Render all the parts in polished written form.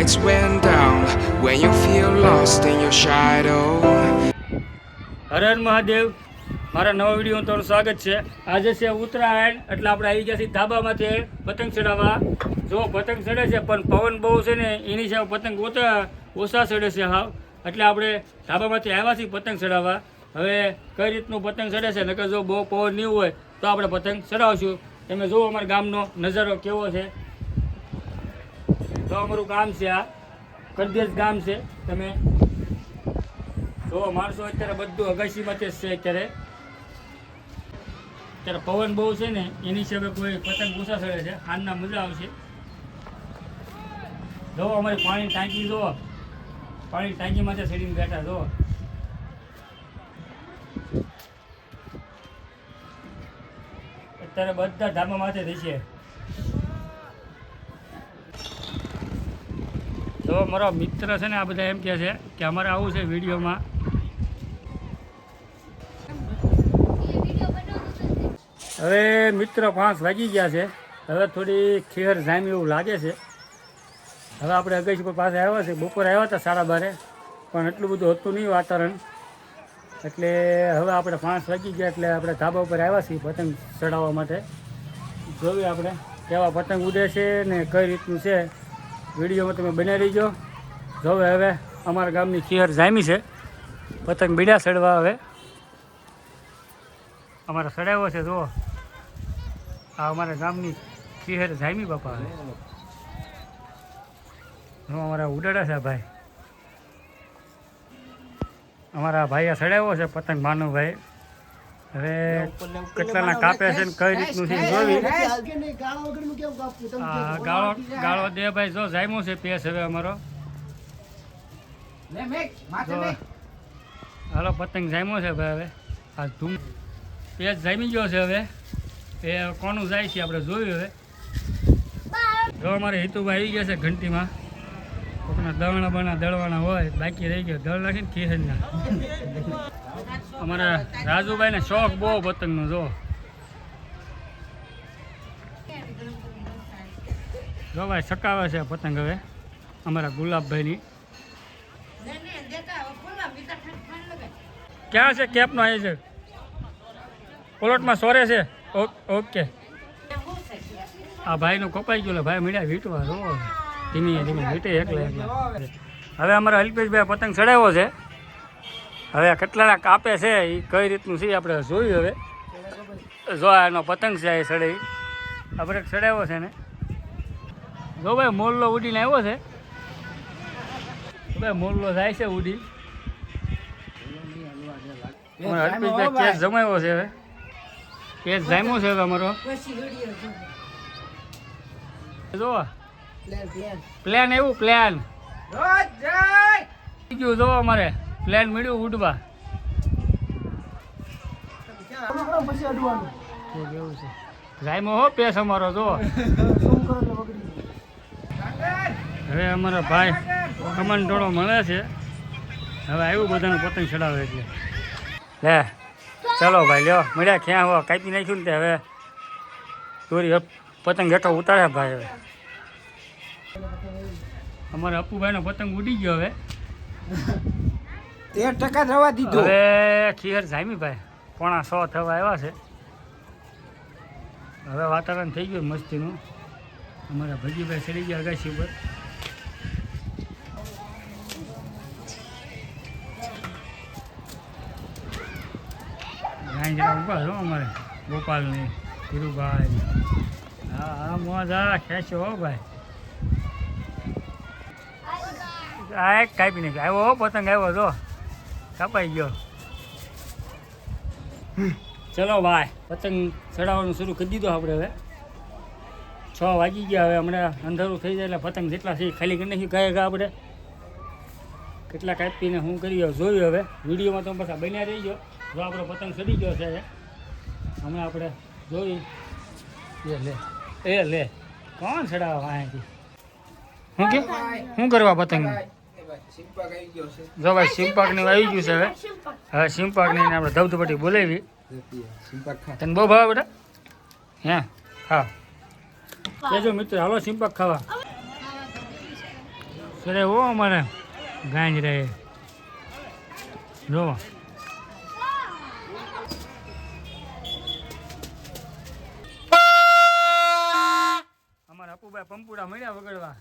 lights went down, when you feel lost in your shadow. Har Har Mahadev, મારા નવા વિડીયોમાં તમારું સ્વાગત છે। આજે છે ઉત્તરાયણ, એટલે આપણે આવી ગયા છીએ ધાબામાંથી પતંગ ચડાવવા। જો પતંગ ચડે છે પણ પવન બહુ છે ને એની સામે પતંગ ઓછા ચડે છે હાવ, એટલે આપણે ધાબામાંથી આવ્યા છીએ પતંગ ચડાવવા। હવે કઈ રીતનું પતંગ ચડે છે, નકર જો બહુ પવન નહીં હોય તો આપણે પતંગ ચડાવશું। તમે જુઓ અમારા ગામનો નજારો કેવો છે। તો અમારું ગામ છે, આ કરદેશ ગામ છે। તમે જો માણસો અત્યારે બધું અગાશીમાંથી જ છે। અત્યારે પવન બહુ છે ને એની હિસાબે કોઈ પતંગ ઓછા ચડે છે, હાલના મજા આવશે। જો અમારી પાણી ટાંકી, જુઓ પાણી ટાંકીમાંથી ચડીને બેઠા। જુઓ અત્યારે બધા ધાબા માથે થશે। જો મારો મિત્ર છે ને, આ બધા એમ કહે છે કે અમારે આવું છે વિડીયોમાં। હવે મિત્ર 5 વાગી ગયા છે, હવે થોડી ખેર જામી એવું લાગે છે। હવે આપણે અગાશી પર પાસે આવ્યા છે, બપોરે આવ્યા હતા 12:30, પણ એટલું બધું હતું નહીં વાતાવરણ, એટલે હવે આપણે 5 વાગી ગયા એટલે આપણે ધાબા ઉપર આવ્યા છીએ પતંગ ચડાવવા માટે। જોઈએ આપણે કેવા પતંગ ઉડે છે ને કઈ રીતનું છે, વિડીયોમાં તમે બનાવી રહીજો। જો હવે અમારા ગામની ખેર જામી છે, પતંગ બીડા ચડવા। હવે અમારે ચડાવ્યો છે, જુઓ આ અમારા ગામની ખેર જામી બાપા। હવે અમારા ઉડાડા છે ભાઈ, અમારા ભાઈએ ચડાવ્યો છે પતંગ ભાનુભાઈ। હવે કેટલાના કાપે છે ને કઈ રીતનું છે જોવી। ગાળો દે ભાઈ, જો જામ્યો છે પેસ હવે અમારો। હાલો પતંગ જામ્યો છે ભાઈ। હવે આ ધૂમ પેસ જામી ગયો છે, હવે એ કોનું જાય છે આપણે જોયું। હવે જો અમારે હિતુભાઈ આવી ગયા છે ઘંટીમાં, કોકના દળણા બણા દળવાના હોય, બાકી રહી ગયો દળ નાખીને ખીસના। અમારા રાજુભાઈને શોખ બહુ પતંગનો। જો ભાઈ સકાવે છે પતંગ હવે અમારા ગુલાબભાઈની। ક્યાં છે કેપનો આવી છે, પ્લોટમાં સોરે છે। ઓકે, આ ભાઈનું કપાઈ ગયું, ભાઈ મળ્યા વીટવા। જો ધીમે ધીમે વીટે એકલા એકલા। હવે અમારા અલ્પેશભાઈ પતંગ ચડાવ્યો છે, હવે કેટલાના કાપે છે એ કઈ રીતનું છે આપણે જોયું। હવે જો એનો પતંગ છે એ ચડે, આપણે ચડાવ્યો છે ને। જો ભાઈ મોરલો ઉડીને આવ્યો છે, ભાઈ મોરલો જાય છે ઉડી। અમારા અલ્પેશભાઈ કેસ જમાવ્યો છે, હવે કેસ જામ્યો છે હવે અમારો। જો પ્લાન એવું પ્લાન ગયું, જો અમારે પ્લાન મળ્યું ઉડવા। કેવું છે જાયમો હો પેસ અમારો। જો હવે અમારા ભાઈ કમન ટોળો મળે છે, હવે આવ્યું બધાનું પતંગ ચડાવે એટલે લે ચાલો ભાઈ લ્યો મળ્યા। ક્યાં હો કાપી નાખ્યું ને તે હવે દોરી પતંગ હેઠો ઉતારે ભાઈ। હવે અમારા અપ્પુભાઈનો પતંગ ઉડી ગયો, હવે 13% રવા દીધો। હવે ખીર જામી ભાઈ, 6:45 થવા આવ્યા છે। હવે વાતાવરણ થઈ ગયું મસ્તીનું। અમારા ભજીભાઈ ચડી ગયા અગાશી ઉપર। જરા ઉભા છો અમારે ગોપાલની ધીરુભાઈ। હા હા મોજ આ ખેંચો હો ભાઈ। આ એક કાપી નાખ્યો, આવ્યો હો પતંગ આવ્યો, જો કાપાઈ ગયો। ચલો ભાઈ પતંગ ચડાવવાનું શરૂ કરી દીધું આપણે। હવે 6 વાગી ગયા, હવે હમણાં અંધારું થઈ જાય એટલે પતંગ જેટલા છે ખાલી કરી નાખ્યું ગયા આપણે। કેટલા કાપીને શું કર્યું જોયું। હવે વિડીયોમાં તમે પાછા બન્યા રહી ગયો। જો આપણો પતંગ ચડી ગયો છે, હમણાં આપણે જોઈ લે કોણ ચડાવવા અહીંથી શું કે શું કરવા પતંગ। જો ભાઈ સિમ્પાકને આવી ગયું છે। હવે સિમ્પાકને આપણે ધબધબટી બોલાવી। તને બહુ ભાવે બેટા? હે હા કેજો મિત્ર, હાલો સિમ્પાક ખાવા। સરે હો અમારે ગાંજ રહે જો અમારા અપુભાઈ પંપુડા મળ્યા વગડવા.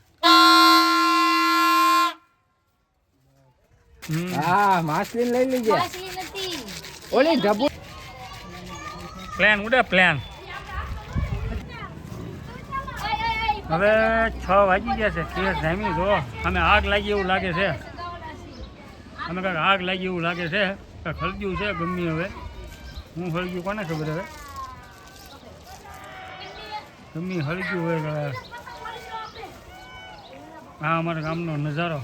હા માછલી લઈ લીજે. ઓલી ઢબુ પ્લાન ઉડે પ્લાન. હવે 6 વાગી ગયા છે. કેસ જામી જો અમે આગ લાગી એવું લાગે છે. અમે કાંઈક આગ લાગી એવું લાગે છે. કાંઈક હળગ્યું છે ગમી. હવે હું હળગ્યું કોને ખબર. હવે ગમી હળગ્યું હોય. હા અમારા ગામનો નજારો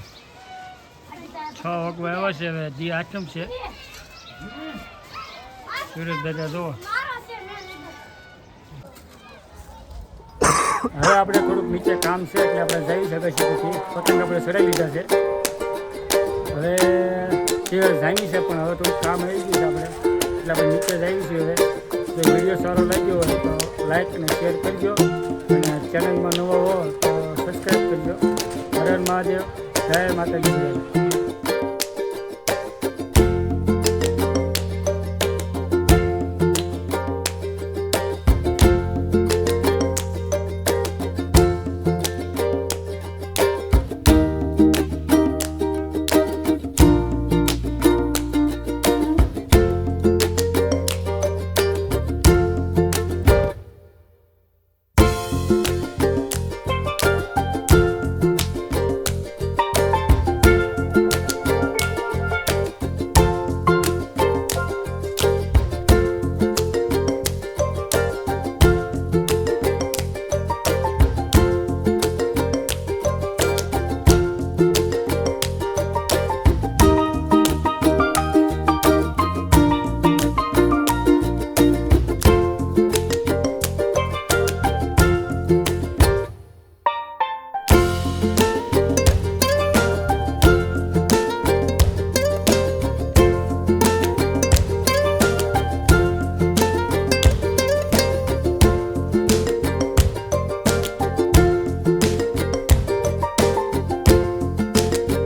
6 વાગવા આવ્યા છે. હવે જી આઠમ છે. સુરત દાદા જુઓ. હવે આપણે થોડુંક નીચે કામ છે એટલે આપણે જઈ શકીએ છીએ. પછી પતંગ આપણે ચડાવી લીધા છે. હવે કેવળ જામી છે પણ હવે થોડુંક કામ આવી ગયું છે આપણે એટલે આપણે નીચે જઈએ છીએ. હવે જો વિડીયો સારો લાગ્યો હોય તો લાઈક અને શેર કરજો અને ચેનલમાં નવો હો તો સબસ્ક્રાઈબ કરજો. હર હર મહાદેવ. જય માતાજી.